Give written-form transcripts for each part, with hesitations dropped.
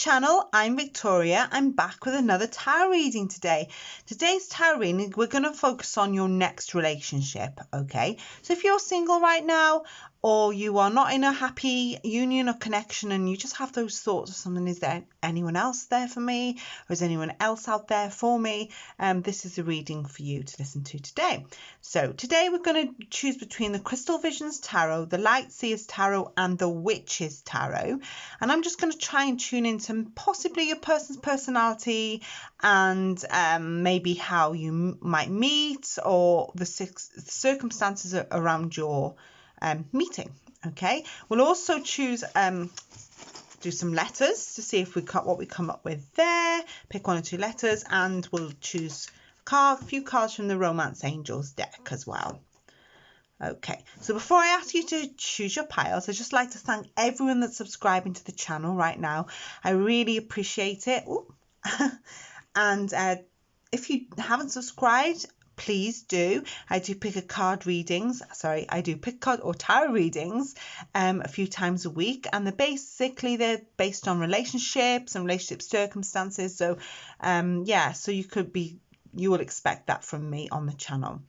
channel, I'm Victoria. I'm back with another tarot reading today. Today's tarot reading, we're going to focus on your next relationship, okay? So if you're single right now, or you are not in a happy union or connection and you just have those thoughts of something, is there anyone else there for me? Or is anyone else out there for me? This is a reading for you to listen to today. So today we're going to choose between the Crystal Visions Tarot, the Light Seers Tarot and the Witches Tarot. And I'm just going to try and tune into possibly your person's personality and maybe how you might meet or the circumstances around your meeting. Okay, we'll also choose do some letters to see if we got what we come up with there. Pick one or two letters, and we'll choose a few cards from the Romance Angels deck as well. Okay, so before I ask you to choose your piles, I'd just like to thank everyone that's subscribing to the channel right now. I really appreciate it. And if you haven't subscribed, please do. I do pick card or tarot readings a few times a week, and they're based on relationships and relationship circumstances. So so you will expect that from me on the channel.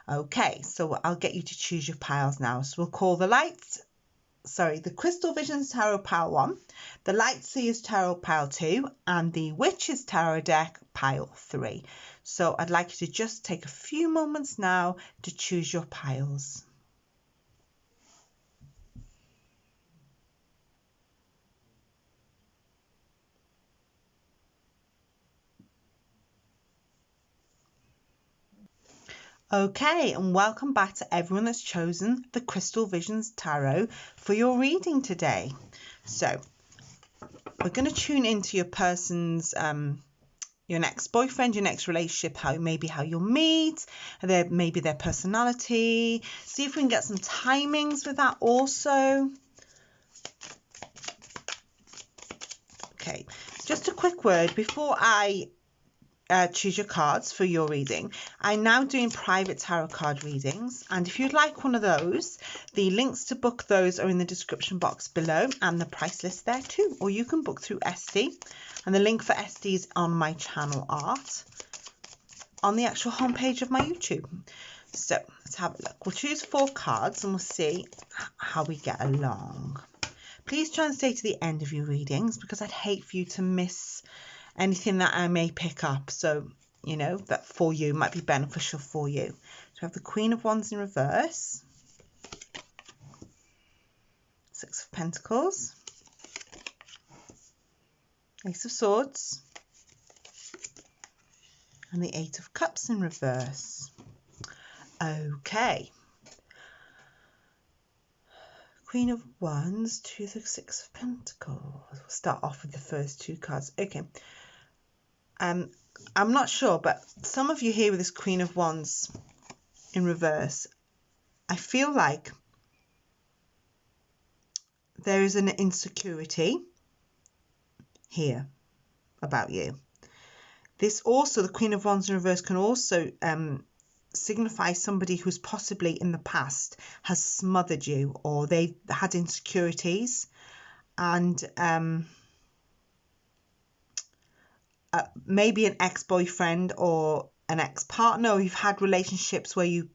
Okay, so I'll get you to choose your piles now. So we'll call the Crystal Visions Tarot pile 1, the Light Seers Tarot pile 2, and the Witches Tarot deck pile 3. So I'd like you to just take a few moments now to choose your piles. Okay, and welcome back to everyone that's chosen the Crystal Visions Tarot for your reading today. So we're going to tune into your person's your next boyfriend, your next relationship, how you'll meet, maybe their personality. See if we can get some timings with that also. Okay, just a quick word before I choose your cards for your reading. I'm now doing private tarot card readings, and if you'd like one of those, the links to book those are in the description box below and the price list there too, or you can book through SD, and the link for SD is on my channel art on the actual homepage of my YouTube. So let's have a look. We'll choose 4 cards and we'll see how we get along. Please try and stay to the end of your readings, because I'd hate for you to miss anything that I may pick up. So, that for you might be beneficial for you. So we have the Queen of Wands in reverse, 6 of Pentacles, Ace of Swords, and the 8 of Cups in reverse. Okay. Queen of Wands to the 6 of Pentacles. We'll start off with the first 2 cards. Okay. I'm not sure, but some of you here with this Queen of Wands in reverse, I feel like there is an insecurity here about you. This also, the Queen of Wands in reverse, can also signify somebody who's possibly in the past has smothered you, or they had insecurities, and maybe an ex-boyfriend or an ex-partner, or you've had relationships where you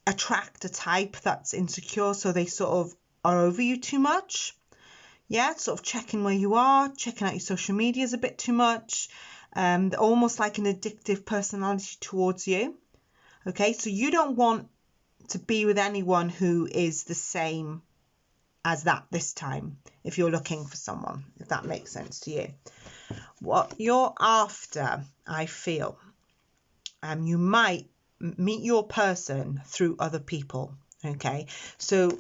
attract a type that's insecure, so they sort of are over you too much. Yeah, sort of checking where you are, checking out your social medias a bit too much, almost like an addictive personality towards you. Okay, so you don't want to be with anyone who is the same as that this time, if you're looking for someone, if that makes sense to you. What you're after, I feel, you might meet your person through other people. Okay, so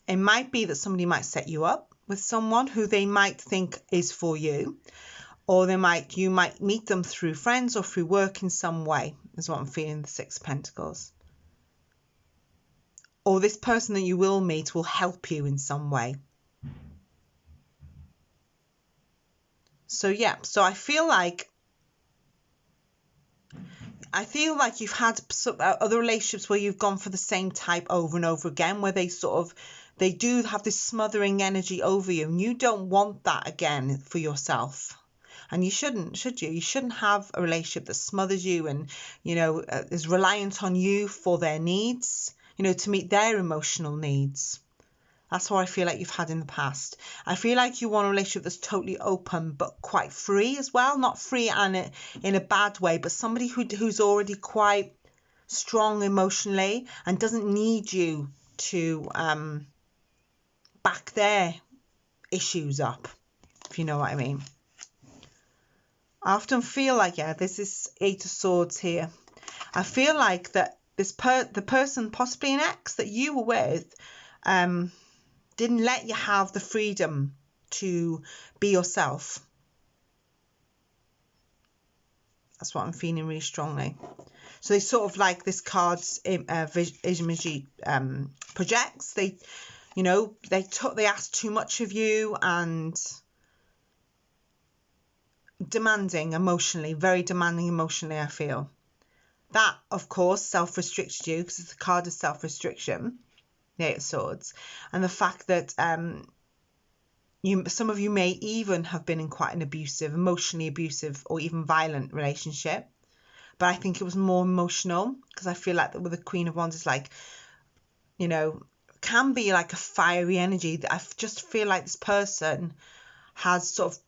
it might be that somebody might set you up with someone who they might think is for you, or you might meet them through friends or through work in some way, is what I'm feeling, the 6 of Pentacles. Or this person that you will meet will help you in some way. So yeah, so I feel like you've had other relationships where you've gone for the same type over and over again, where they sort of They do have this smothering energy over you, and you don't want that again for yourself. And you shouldn't, should you? You shouldn't have a relationship that smothers you and, is reliant on you for their needs, to meet their emotional needs. That's what I feel like you've had in the past. I feel like you want a relationship that's totally open, but quite free as well. Not free and in a bad way, but somebody who's already quite strong emotionally and doesn't need you to back their issues up, if you know what I mean. I often feel like, there's this Eight of Swords here. I feel like that the person, possibly an ex that you were with, didn't let you have the freedom to be yourself. That's what I'm feeling really strongly. So they sort of like this card's imagery projects. They asked too much of you and demanding emotionally, very demanding emotionally, I feel. That, of course, self-restricted you because it's a card of self-restriction, the Eight of Swords. And the fact that some of you may even have been in quite an abusive, emotionally abusive or even violent relationship. But I think it was more emotional because I feel like that with the Queen of Wands, it's like, can be like a fiery energy that I just feel like this person has sort of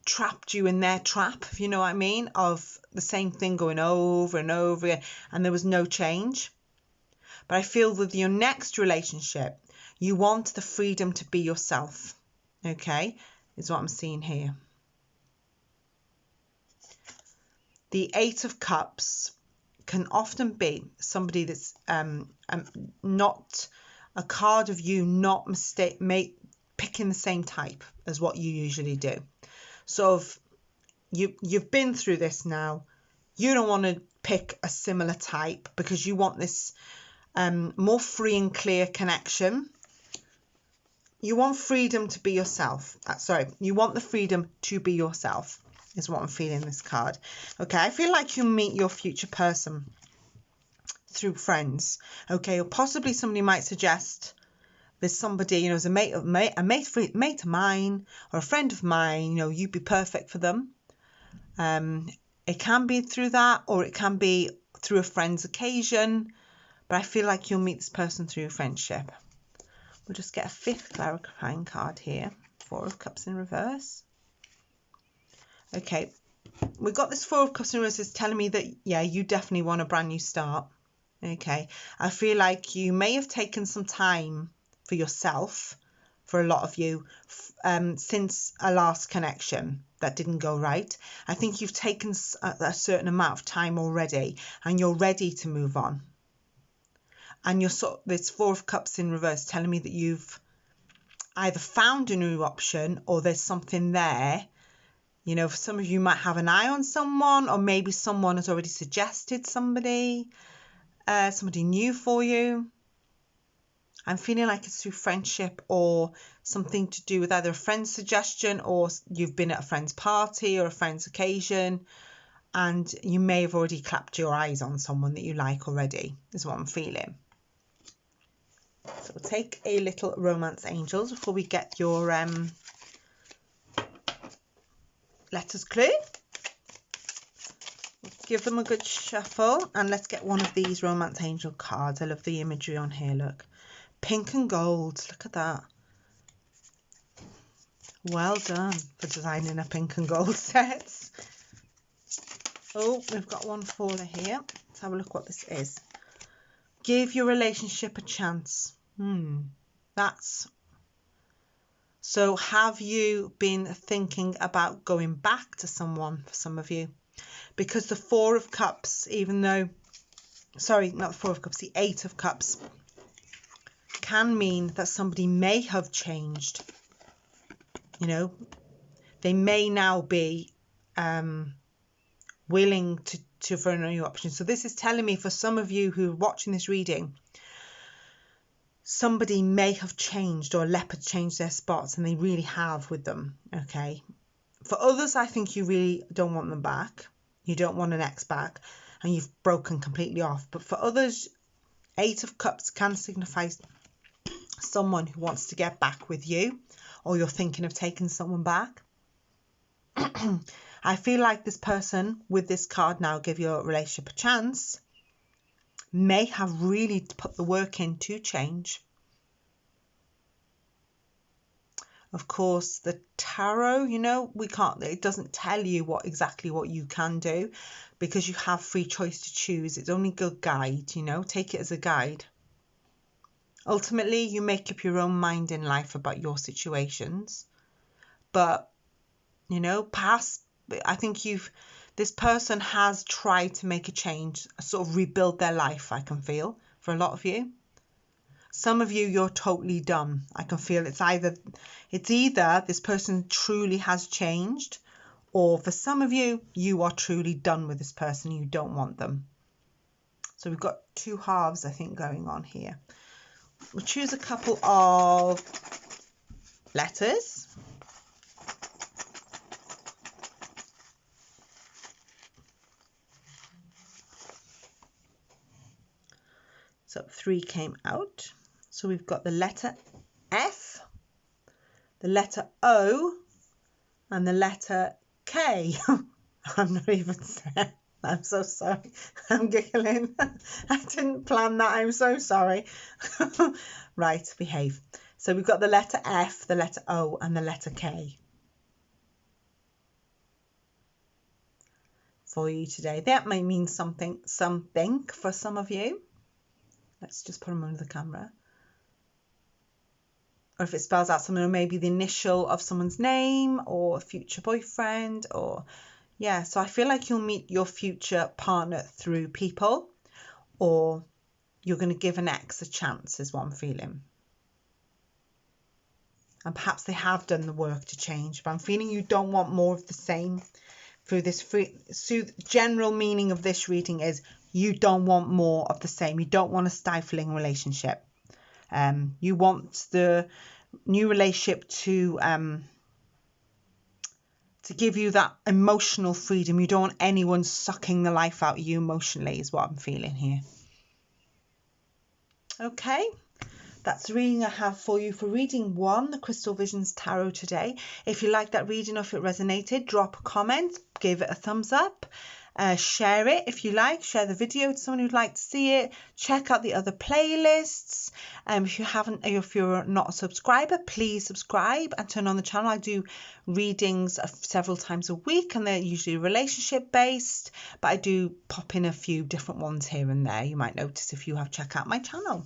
trapped you in their trap, if you know what I mean, of the same thing going over and over again, and there was no change. But I feel with your next relationship, you want the freedom to be yourself, okay, is what I'm seeing here. The Eight of Cups can often be somebody that's not a card of you not picking the same type as what you usually do. So if you've been through this now, you don't want to pick a similar type because you want this more free and clear connection. You want freedom to be yourself. You want the freedom to be yourself is what I'm feeling this card. Okay, I feel like you meet your future person through friends. Okay, or possibly somebody might suggest there's somebody, as a mate of mine or a friend of mine, you'd be perfect for them. It can be through that, or it can be through a friend's occasion, but I feel like you'll meet this person through friendship. We'll just get a fifth clarifying card here. Four of Cups in reverse. Okay, we got this Four of Cups in reverse. It's telling me that, you definitely want a brand new start. Okay, I feel like you may have taken some time for yourself, for a lot of you, since a last connection that didn't go right. I think you've taken a certain amount of time already and you're ready to move on. And this Four of Cups in reverse telling me that you've either found a new option or there's something there. For some of you might have an eye on someone, or maybe someone has already suggested somebody new for you. I'm feeling like it's through friendship or something to do with either a friend's suggestion or you've been at a friend's party or a friend's occasion and you may have already clapped your eyes on someone that you like already, is what I'm feeling. So we'll take a little romance angels before we get your letters clue. Give them a good shuffle and let's get one of these romance angel cards. I love the imagery on here, look. Pink and gold, look at that. Well done for designing a pink and gold set. Oh, we've got one faller here. Let's have a look what this is. Give your relationship a chance. So have you been thinking about going back to someone for some of you? Because the Four of Cups, not the Four of Cups, the Eight of Cups can mean that somebody may have changed. They may now be willing to for a new option. So this is telling me for some of you who are watching this reading, somebody may have changed or leopard changed their spots, and they really have with them. Okay. For others, I think you really don't want them back. You don't want an ex back and you've broken completely off. But for others, Eight of Cups can signify someone who wants to get back with you, or you're thinking of taking someone back. I feel like this person with this card now, give your relationship a chance, may have really put the work in to change. Of course, the tarot, you know, it doesn't tell you exactly what you can do, because you have free choice to choose. It's only a good guide, you know, take it as a guide. Ultimately, you make up your own mind in life about your situations. But, you know, I think this person has tried to make a change, sort of rebuild their life, I can feel, for a lot of you. Some of you, you're totally done. I can feel it's either this person truly has changed, or for some of you, you are truly done with this person. You don't want them. So we've got two halves, I think, going on here. We'll choose a couple of letters. So 3 came out. So we've got the letter F, the letter O, and the letter K. I'm not even saying. I'm so sorry. I'm giggling. I didn't plan that. I'm so sorry. Right, behave. So we've got the letter F, the letter O, and the letter K for you today. That may mean something for some of you. Let's just put them under the camera. Or if it spells out something, or maybe the initial of someone's name, or a future boyfriend, or yeah. So I feel like you'll meet your future partner through people, or you're going to give an ex a chance, is what I'm feeling. And perhaps they have done the work to change, but I'm feeling you don't want more of the same. Through this general meaning of this reading is you don't want more of the same. You don't want a stifling relationship. You want the new relationship to give you that emotional freedom. You don't want anyone sucking the life out of you emotionally, is what I'm feeling here. Okay, that's the reading I have for you for reading 1, the Crystal Visions Tarot today. If you like that reading or if it resonated, drop a comment, give it a thumbs up. Share it if you like. Share the video with someone who'd like to see it. Check out the other playlists. If you're not a subscriber, please subscribe and turn on the channel. I do readings several times a week, and they're usually relationship based, but I do pop in a few different ones here and there. You might notice if you have checked out my channel.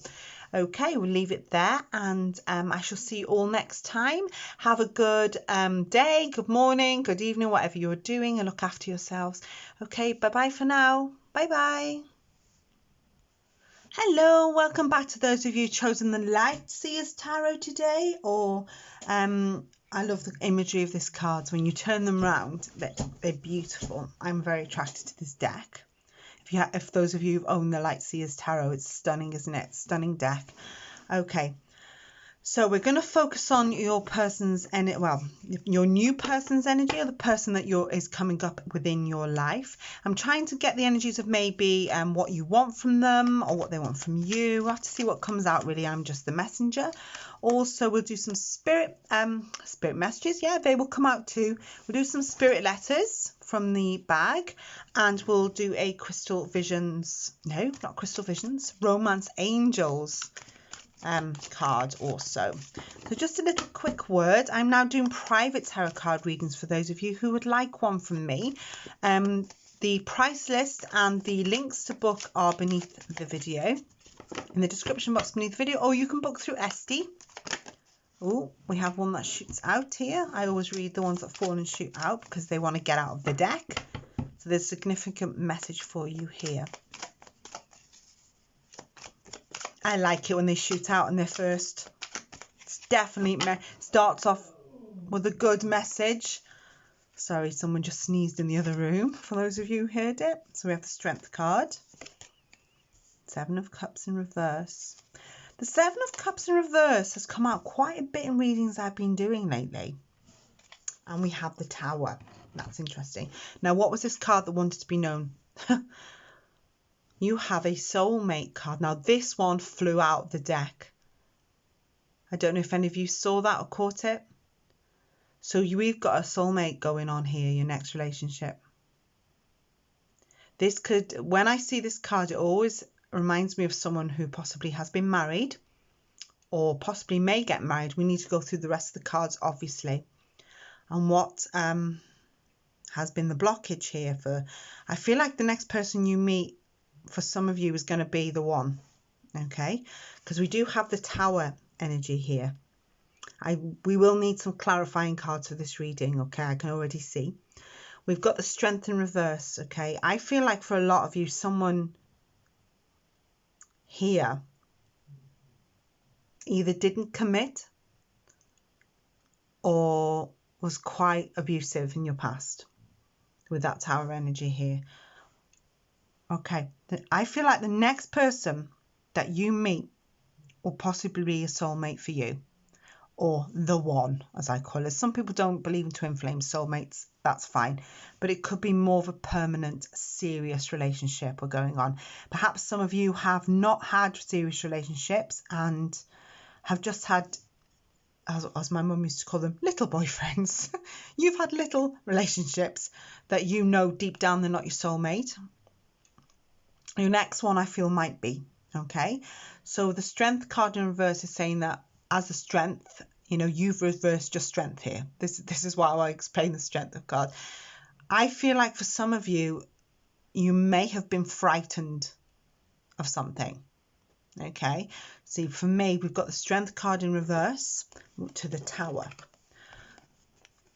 Okay, we'll leave it there, and I shall see you all next time. Have a good day, good morning, good evening, whatever you're doing, and look after yourselves. Okay, bye-bye for now. Bye-bye. Hello, welcome back to those of you chosen the Light Seers Tarot today, or I love the imagery of this cards. When you turn them round, they're beautiful. I'm very attracted to this deck. If those of you who've owned the Light Seers Tarot, it's stunning, isn't it? Stunning deck. Okay, so we're going to focus on your person's your new person's energy, or the person that is coming up within your life. I'm trying to get the energies of maybe what you want from them, or what they want from you. We'll have to see what comes out, really. I'm just the messenger. Also, we'll do some spirit messages. Yeah, they will come out too. We'll do some spirit letters from the bag, and we'll do a Crystal Visions, no, not Crystal Visions, Romance Angels card also. So just a little quick word. I'm now doing private tarot card readings for those of you who would like one from me. The price list and the links to book are beneath the video, in the description box beneath the video, or you can book through Esty. Oh, we have one that shoots out here. I always read the ones that fall and shoot out because they want to get out of the deck. So there's a significant message for you here. I like it when they shoot out in their first. It's definitely starts off with a good message. Sorry, someone just sneezed in the other room, for those of you who heard it. So we have the Strength card. 7 of Cups in reverse. The 7 of Cups in reverse has come out quite a bit in readings I've been doing lately. And we have the Tower. That's interesting. Now, what was this card that wanted to be known? You have a soulmate card. Now, this one flew out of the deck. I don't know if any of you saw that or caught it. So we've got a soulmate going on here, your next relationship. This could, when I see this card, it always reminds me of someone who possibly has been married or possibly may get married. We need to go through the rest of the cards, obviously. And what has been the blockage here for, I feel like the next person you meet for some of you is going to be the one, okay? Because we do have the Tower energy here. We will need some clarifying cards for this reading, okay? I can already see. We've got the Strength in reverse, okay? I feel like for a lot of you, someone here either didn't commit or was quite abusive in your past with that Tower energy here. Okay, I feel like the next person that you meet will possibly be a soulmate for you, or the one, as I call it. Some people don't believe in twin flame soulmates, that's fine, but it could be more of a permanent, serious relationship going on. Perhaps some of you have not had serious relationships and have just had, as my mum used to call them, little boyfriends. You've had little relationships that you know deep down they're not your soulmate. Your next one I feel might be, okay? So the Strength card in reverse is saying that as a strength, you know, you've reversed your strength here. This is why I explain the Strength of card. I feel like for some of you, you may have been frightened of something, okay? See, for me, we've got the Strength card in reverse to the Tower.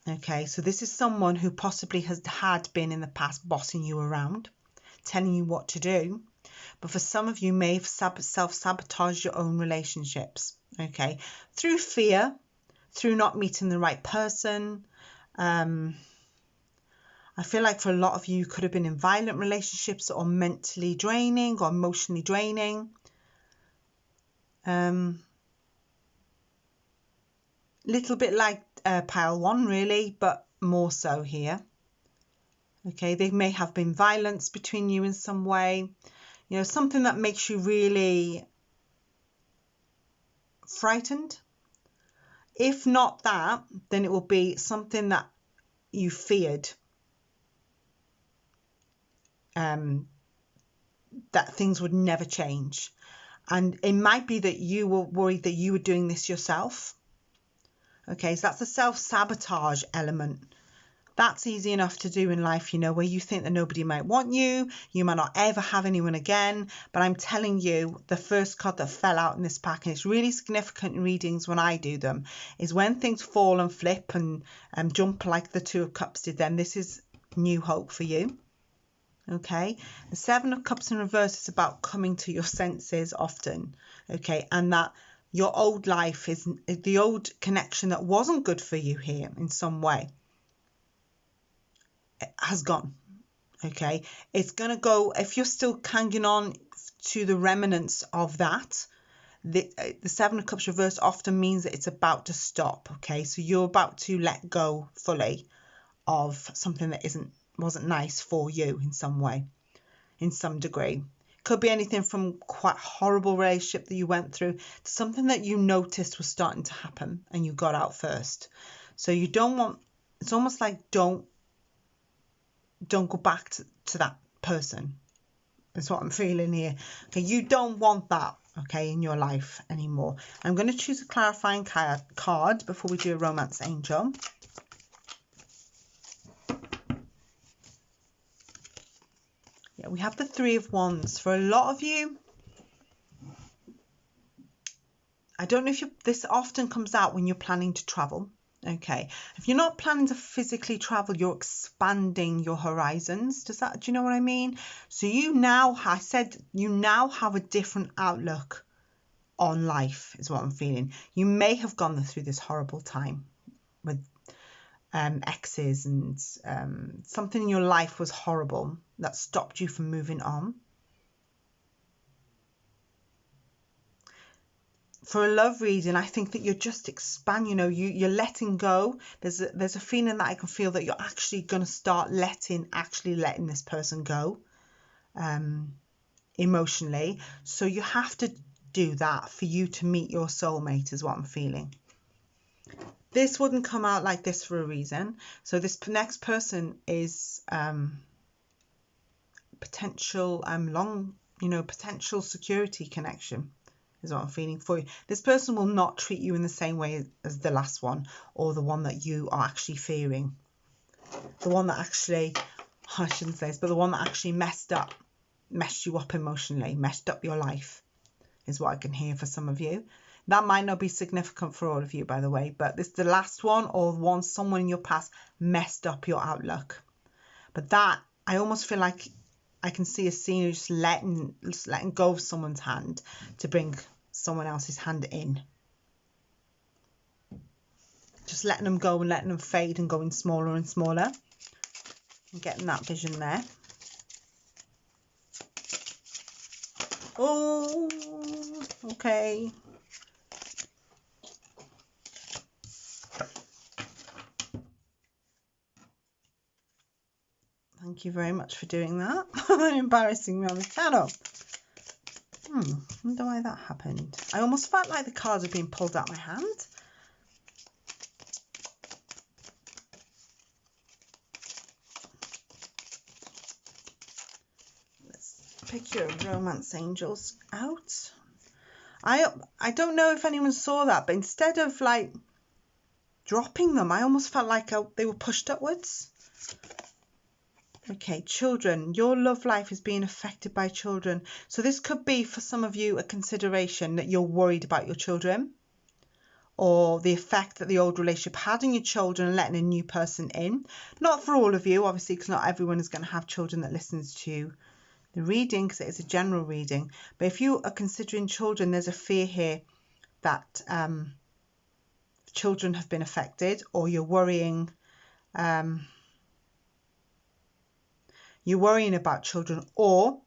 Okay, so this is someone who possibly had been in the past bossing you around, telling you what to do. But for some of you may have self-sabotaged your own relationships, okay? Through fear, through not meeting the right person. I feel like for a lot of you, you could have been in violent relationships or mentally draining or emotionally draining. Little bit like pile one, really, but more so here. Okay, there may have been violence between you in some way. You know, something that makes you really frightened. If not that, then it will be something that you feared. That things would never change. And it might be that you were worried that you were doing this yourself. Okay, so that's a self-sabotage element. That's easy enough to do in life, you know, where you think that nobody might want you, you might not ever have anyone again. But I'm telling you, the first card that fell out in this pack, and it's really significant in readings when I do them, is when things fall and flip and jump like the Two of Cups did then, this is new hope for you. Okay, the Seven of Cups in reverse is about coming to your senses often, okay, and that your old life is the old connection that wasn't good for you here in some way. It has gone, okay? It's going to go, if you're still hanging on to the remnants of that, the Seven of Cups reverse often means that it's about to stop, okay? So you're about to let go fully of something that wasn't nice for you in some way, in some degree. Could be anything from quite horrible relationship that you went through to something that you noticed was starting to happen and you got out first. So you don't want, it's almost like don't go back to that person. That's what I'm feeling here. Okay, you don't want that, okay, in your life anymore. I'm going to choose a clarifying card before we do a romance angel. Yeah, we have the Three of Wands. For a lot of you, I don't know if this often comes out when you're planning to travel. Okay, if you're not planning to physically travel, you're expanding your horizons. Do you know what I mean? So you now have a different outlook on life, is what I'm feeling. You may have gone through this horrible time with exes and something in your life was horrible that stopped you from moving on. For a love reading, I think that you're just expanding, you know, you're letting go. There's a feeling that I can feel that you're actually going to start letting this person go emotionally. So you have to do that for you to meet your soulmate is what I'm feeling. This wouldn't come out like this for a reason. So this next person is potential potential security connection is what I'm feeling for you. This person will not treat you in the same way as the last one, or the one that you are actually fearing. The one that actually, I shouldn't say this, but the one that actually messed you up emotionally, messed up your life is what I can hear for some of you. That might not be significant for all of you, by the way, but this the last one, or one someone in your past messed up your outlook. But that, I almost feel like I can see a scene of just letting go of someone's hand to bring someone else's hand in. Just letting them go and letting them fade and going smaller and smaller. I'm getting that vision there. Oh, okay. Thank you very much for doing that. Embarrassing me on the channel. I wonder why that happened. I almost felt like the cards were being pulled out of my hand. Let's pick your romance angels out. I don't know if anyone saw that, but instead of like dropping them, I almost felt like they were pushed upwards. Okay, children, your love life is being affected by children. So this could be for some of you a consideration that you're worried about your children, or the effect that the old relationship had on your children and letting a new person in. Not for all of you, obviously, because not everyone is going to have children that listens to the reading, because it is a general reading. But if you are considering children, there's a fear here that children have been affected, or you're worrying. You're worrying about children, or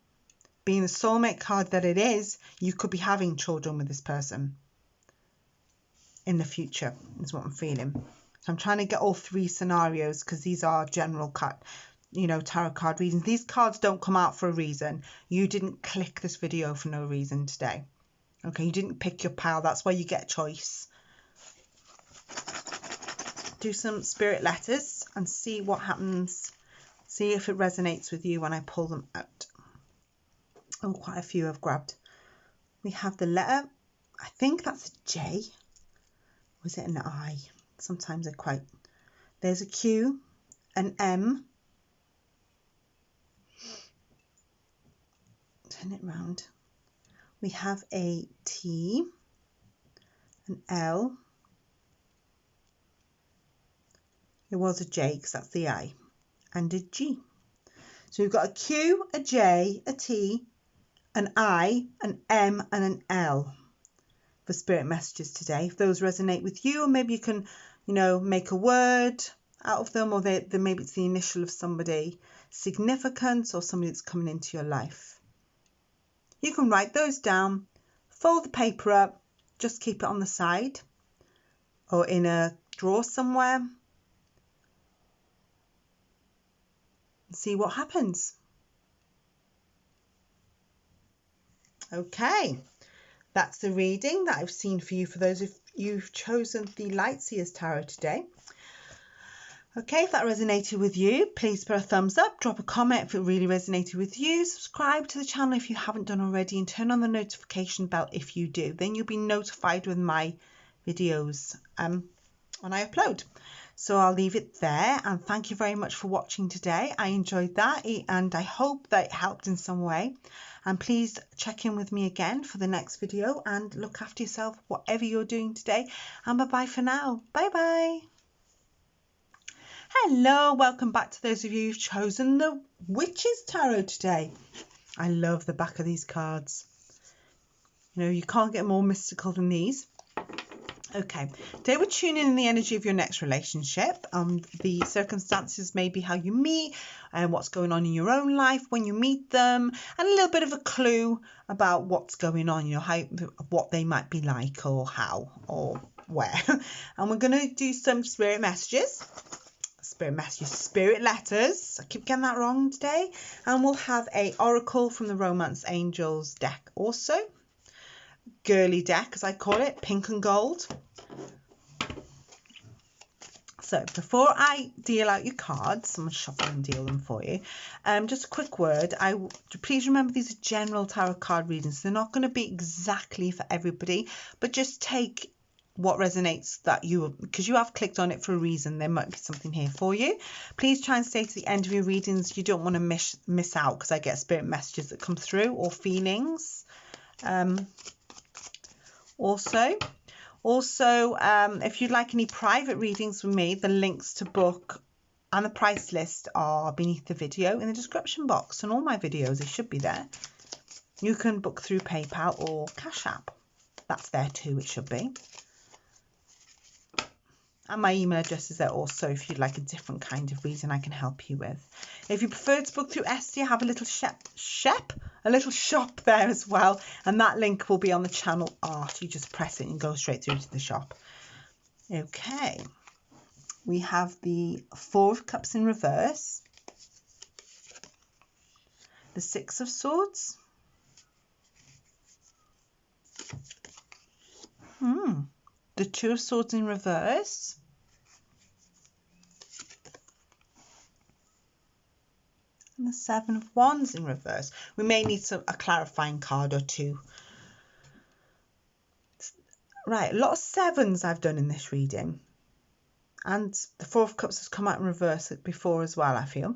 being the soulmate card that it is, you could be having children with this person in the future, is what I'm feeling. So I'm trying to get all three scenarios, because these are general tarot card readings. These cards don't come out for a reason. You didn't click this video for no reason today. Okay, you didn't pick your pile. That's why you get a choice. Do some spirit letters and see what happens. See if it resonates with you when I pull them out. Oh, quite a few I've grabbed. We have the letter. I think that's a J. Or is it an I? Sometimes they're quite... There's a Q, an M. Turn it round. We have a T, an L. It was a J because that's the I. And a G. So we've got a Q, a J, a T, an I, an M and an L for spirit messages today. If those resonate with you, or maybe you can, make a word out of them, or maybe it's the initial of somebody significant or somebody that's coming into your life. You can write those down, fold the paper up, just keep it on the side or in a drawer somewhere. See what happens. Okay, that's the reading that I've seen for you, for those of you who've chosen the Light Seers Tarot today. Okay, if that resonated with you, please put a thumbs up, drop a comment if it really resonated with you, subscribe to the channel if you haven't done already, and turn on the notification bell if you do. Then you'll be notified with my videos when I upload. So I'll leave it there, and thank you very much for watching today. I enjoyed that, and I hope that it helped in some way. And please check in with me again for the next video, and look after yourself, whatever you're doing today. And bye-bye for now. Bye-bye. Hello, welcome back to those of you who've chosen the Witches Tarot today. I love the back of these cards. You can't get more mystical than these. Okay, today we're tuning in the energy of your next relationship. The circumstances, maybe how you meet and what's going on in your own life when you meet them, and a little bit of a clue about what's going on, what they might be like, or how, or where. And we're going to do some spirit messages. Spirit letters. I keep getting that wrong today. And we'll have a oracle from the Romance Angels deck also. girly deck, as I call it, pink and gold. So before I deal out your cards, I'm going to shuffle and deal them for you. Just a quick word. Please remember these are general tarot card readings. They're not going to be exactly for everybody, but just take what resonates because you have clicked on it for a reason. There might be something here for you. Please try and stay to the end of your readings. You don't want to miss out, because I get spirit messages that come through, or feelings. Also, if you'd like any private readings with me, the links to book and the price list are beneath the video in the description box. And all my videos, they should be there. You can book through PayPal or Cash App. That's there too, it should be. And my email address is there also if you'd like a different kind of reading I can help you with. If you prefer to book through Etsy, I have a little shop there as well. And that link will be on the channel art. You just press it and go straight through to the shop. Okay. We have the Four of Cups in reverse. The Six of Swords. The Two of Swords in reverse. And the Seven of Wands in reverse. We may need a clarifying card or two. Right, a lot of sevens I've done in this reading. And the Four of Cups has come out in reverse before as well, I feel.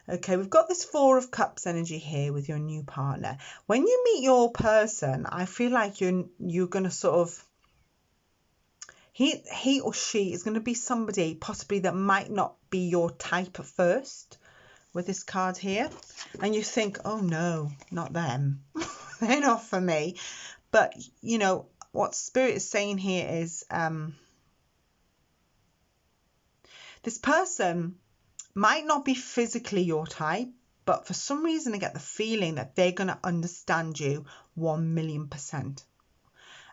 Okay, we've got this Four of Cups energy here with your new partner. When you meet your person, I feel like you're going to sort of... He or she is going to be somebody possibly that might not be your type at first with this card here. And you think, oh no, not them. They're not for me. But, you know, what Spirit is saying here is this person might not be physically your type, but for some reason I get the feeling that they're going to understand you 1,000,000%.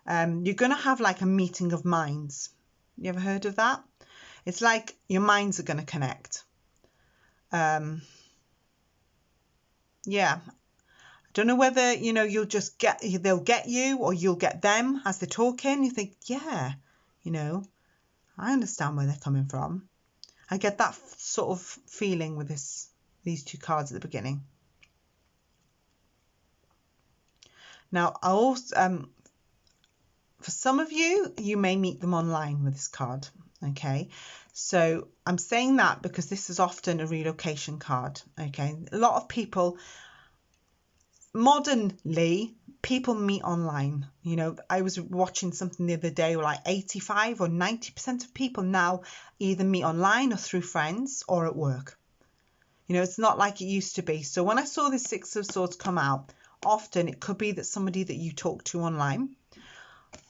You're going to have like a meeting of minds. You ever heard of that? It's like your minds are going to connect. Yeah. I don't know whether, you know, they'll get you or you'll get them as they're talking. You think, yeah, you know, I understand where they're coming from. I get that sort of feeling with these two cards at the beginning. Now, I also... for some of you, you may meet them online with this card, okay? So I'm saying that because this is often a relocation card, okay? A lot of people, modernly, people meet online. You know, I was watching something the other day, like 85 or 90% of people now either meet online or through friends or at work. You know, it's not like it used to be. So when I saw this Six of Swords come out, often it could be that somebody that you talk to online.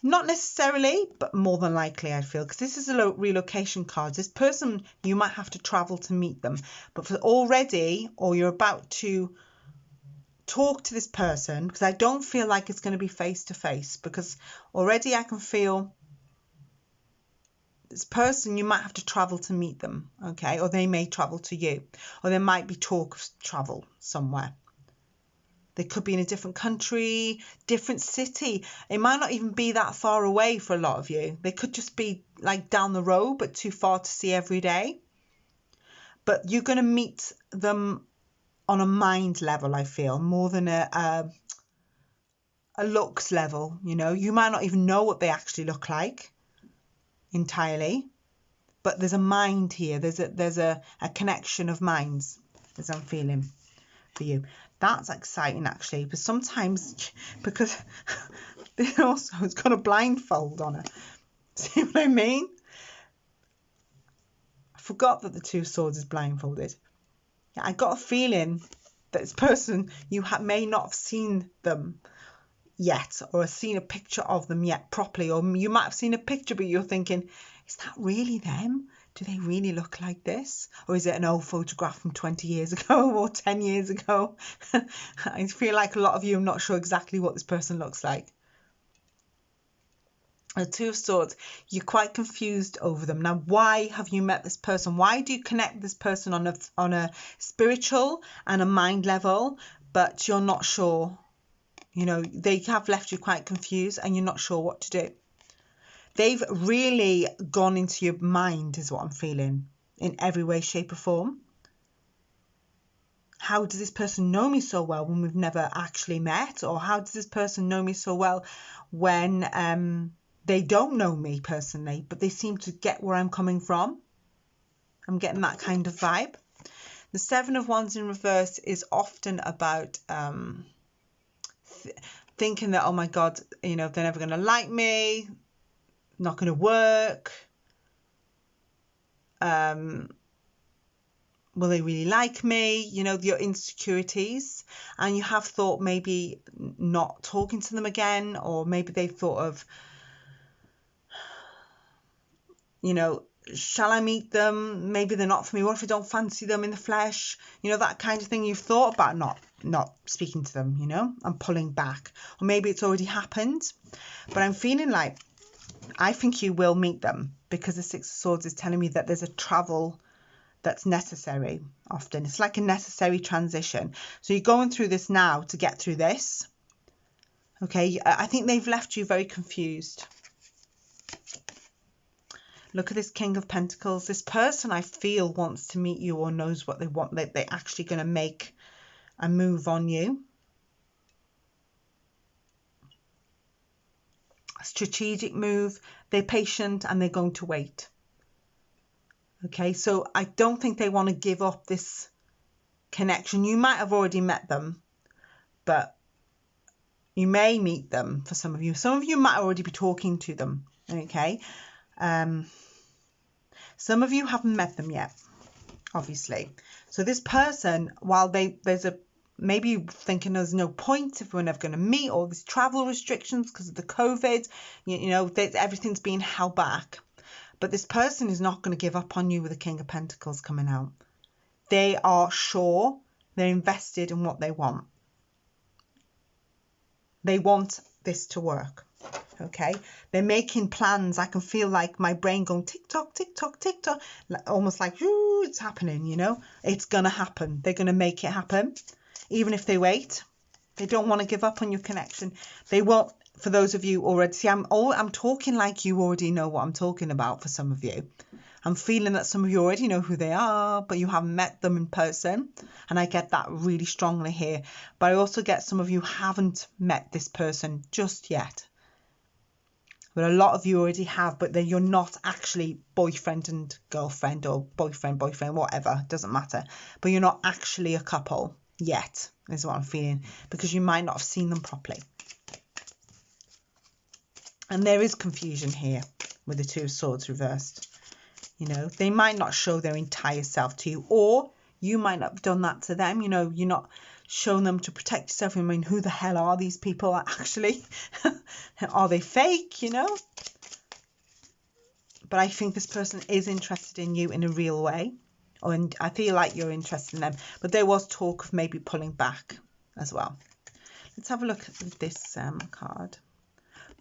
Not necessarily, but more than likely, I feel, because this is a relocation card. This person, you might have to travel to meet them. But for already, or you're about to talk to this person, because I don't feel like it's going to be face to face, because already I can feel this person, you might have to travel to meet them, okay? Or they may travel to you, or there might be talk of travel somewhere. They could be in a different country, different city. It might not even be that far away for a lot of you. They could just be like down the road, but too far to see every day. But you're going to meet them on a mind level, I feel, more than a looks level. You know, you might not even know what they actually look like entirely, but there's a mind here. There's a connection of minds, as I'm feeling for you. That's exciting, actually, but sometimes, because also it's got a blindfold on it. See what I mean? I forgot that the Two of Swords is blindfolded. Yeah, I got a feeling that this person, you may not have seen them yet, or seen a picture of them yet properly, or you might have seen a picture, but you're thinking, is that really them? Do they really look like this? Or is it an old photograph from 20 years ago or 10 years ago? I feel like a lot of you are not sure exactly what this person looks like. The Two of Swords, you're quite confused over them. Now, why have you met this person? Why do you connect this person on a spiritual and a mind level, but you're not sure You know, they have left you quite confused and you're not sure what to do. They've really gone into your mind is what I'm feeling, in every way, shape or form. How does this person know me so well when we've never actually met? Or how does this person know me so well when they don't know me personally, but they seem to get where I'm coming from? I'm getting that kind of vibe. The Seven of Wands in reverse is often about thinking that, oh my God, you know, they're never going to like me, not going to work. Will they really like me? You know, your insecurities. And you have thought maybe not talking to them again, or maybe they've thought of, you know, shall I meet them? Maybe they're not for me. What if I don't fancy them in the flesh? You know, that kind of thing. You've thought about not speaking to them, you know, and pulling back. Or maybe it's already happened. But I'm feeling like I think you will meet them, because the Six of Swords is telling me that there's a travel that's necessary often. It's like a necessary transition. So you're going through this now to get through this. Okay, I think they've left you very confused. Look at this King of Pentacles. This person I feel wants to meet you or knows what they want. They're actually going to make a move on you. A strategic move. They're patient and they're going to wait. Okay, so I don't think they want to give up this connection. You might have already met them, but you may meet them for some of you. Some of you might already be talking to them. Okay. Some of you haven't met them yet, obviously. So this person, while maybe you're thinking there's no point if we're never going to meet, or there's travel restrictions because of the COVID, you know, everything's being held back. But this person is not going to give up on you with the King of Pentacles coming out. They are sure, they're invested in what they want. They want this to work. Okay, they're making plans. I can feel like my brain going tick tock, tick tock, tick tock, almost like, ooh, it's happening, you know, it's gonna happen. They're gonna make it happen, even if they wait. They don't want to give up on your connection. They won't. For those of you already, see, I'm talking like you already know what I'm talking about. For some of you, I'm feeling that some of you already know who they are, but you haven't met them in person, and I get that really strongly here. But I also get some of you haven't met this person just yet. But a lot of you already have, but then you're not actually boyfriend and girlfriend, or boyfriend, whatever, doesn't matter. But you're not actually a couple yet, is what I'm feeling, because you might not have seen them properly. And there is confusion here with the Two of Swords reversed. You know, they might not show their entire self to you, or you might not have done that to them. You know, you're not showing them to protect yourself. I mean, who the hell are these people actually? Are they fake, you know? But I think this person is interested in you in a real way. And I feel like you're interested in them. But there was talk of maybe pulling back as well. Let's have a look at this card.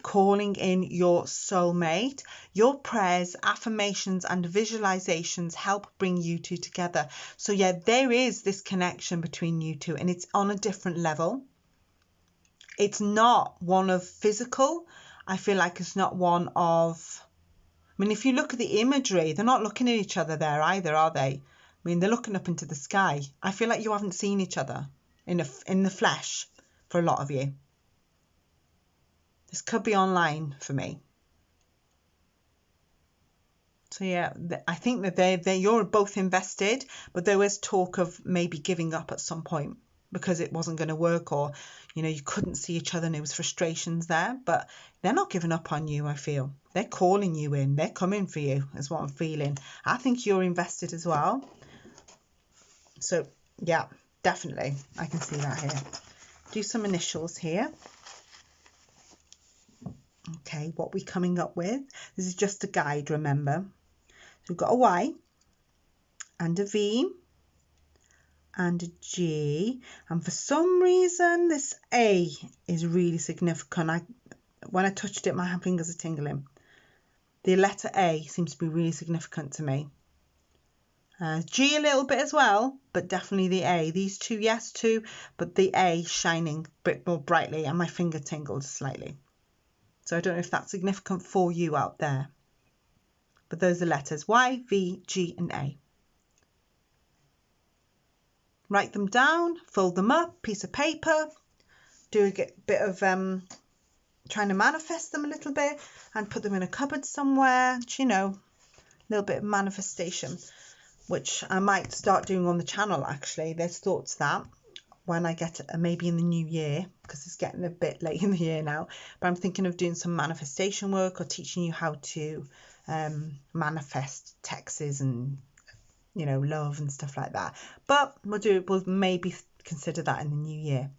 Calling in your soulmate. Your prayers, affirmations and visualizations help bring you two together. So yeah, there is this connection between you two, and it's on a different level. It's not one of physical. I feel like it's not one of, I mean, if you look at the imagery, they're not looking at each other there either, are they? I mean, they're looking up into the sky. I feel like you haven't seen each other in the flesh for a lot of you. This could be online for me. So yeah, I think that you're both invested, but there was talk of maybe giving up at some point because it wasn't going to work, or, you know, you couldn't see each other and there was frustrations there. But they're not giving up on you, I feel. They're calling you in. They're coming for you, is what I'm feeling. I think you're invested as well. So yeah, definitely. I can see that here. Do some initials here. Okay, what we're coming up with. This is just a guide, remember. So we've got a Y and a V and a G. And for some reason, this A is really significant. When I touched it, my fingers are tingling. The letter A seems to be really significant to me. G a little bit as well, but definitely the A. These two, yes, too, but the A shining a bit more brightly, and my finger tingled slightly. So I don't know if that's significant for you out there. But those are letters Y, V, G, and A. Write them down, fold them up, piece of paper, do a bit of trying to manifest them a little bit and put them in a cupboard somewhere, you know, a little bit of manifestation, which I might start doing on the channel actually. There's thoughts that when I get maybe in the new year, because it's getting a bit late in the year now, but I'm thinking of doing some manifestation work or teaching you how to manifest texts and, you know, love and stuff like that. But we'll maybe consider that in the new year.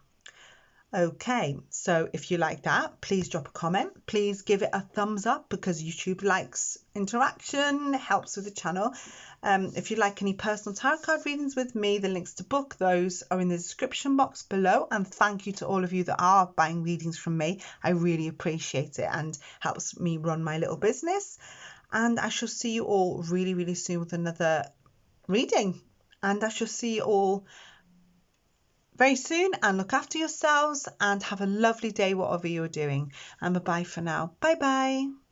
Okay, so if you like that, please drop a comment. Please give it a thumbs up because YouTube likes interaction, helps with the channel. If you'd like any personal tarot card readings with me, the links to book those are in the description box below. And thank you to all of you that are buying readings from me. I really appreciate it and helps me run my little business. And I shall see you all really, really soon with another reading. And I shall see you all very soon, and look after yourselves and have a lovely day, whatever you're doing. And bye-bye for now. Bye-bye.